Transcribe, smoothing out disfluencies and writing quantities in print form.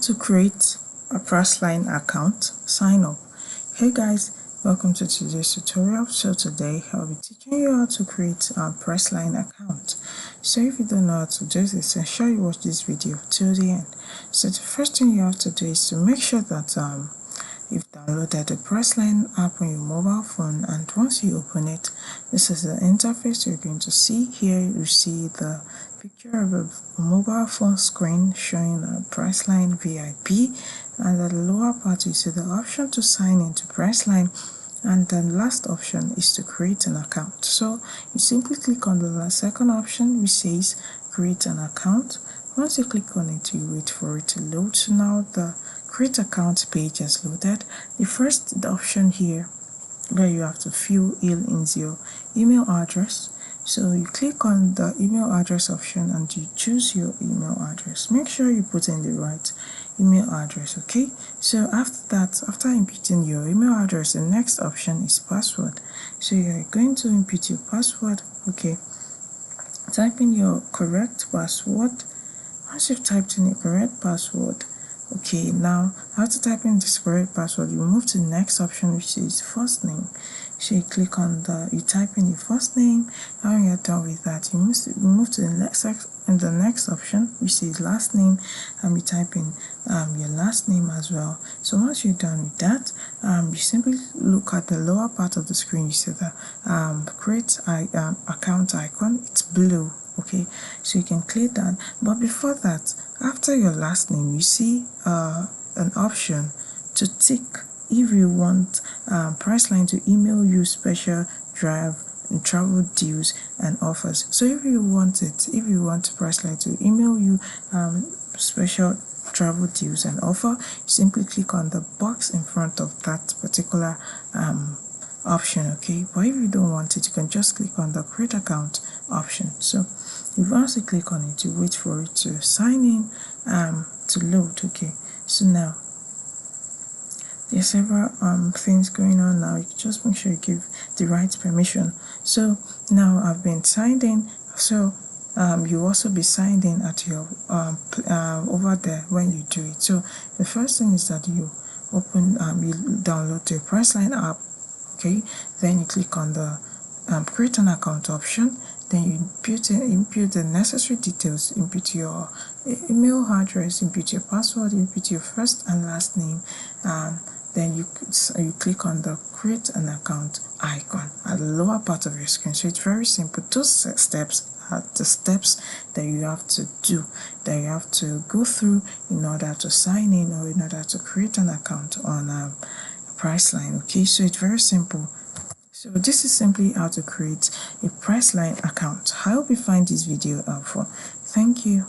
to create a Priceline account sign up. Hey guys, welcome to today's tutorial. So today I'll be teaching you how to create a Priceline account. So if you don't know how to do this, ensure you watch this video till the end. So the first thing you have to do is to make sure that you've downloaded the Priceline app on your mobile phone, and once you open it, this is the interface you're going to see. Here you see the picture of a mobile phone screen showing a Priceline VIP, and at the lower part you see the option to sign into Priceline, and the last option is to create an account. So you simply click on the second option which says create an account. Once you click on it, you wait for it to load. So now the create account page has loaded. The first option here where you have to fill in your email address. So you click on the email address option and you choose your email address. Make sure you put in the right email address, okay? So after that, after inputting your email address, the next option is password. So you're going to input your password, okay? Type in your correct password. Once you've typed in your correct password, okay, now after typing this correct password, you move to the next option which is first name. So you click on you type in your first name. When you're done with that, you move to the next option which is last name, and you type in your last name as well. So once you're done with that, you simply look at the lower part of the screen. You see the create account icon. It's blue. Okay, so you can click that. But before that, after your last name, you see an option to tick if you want Priceline to email you special drive and travel deals and offers. So if you want Priceline to email you special travel deals and offer, you simply click on the box in front of that particular option, okay? But if you don't want it, you can just click on the create account option. So if once you click on it, you wait for it to sign in to load, okay? So now there's several things going on now. You just make sure you give the right permission. So now I've been signed in. So you also be signed in at your over there when you do it. So the first thing is that you you download the Priceline app, okay? Then you click on the create an account option. Then you input the necessary details, input your email address, input your password, input your first and last name, then you click on the create an account icon at the lower part of your screen. So it's very simple. Those steps are the steps that you have to do, that you have to go through in order to sign in or in order to create an account on Priceline, okay? So it's very simple. So this is simply how to create a Priceline account. I hope you find this video helpful. Thank you.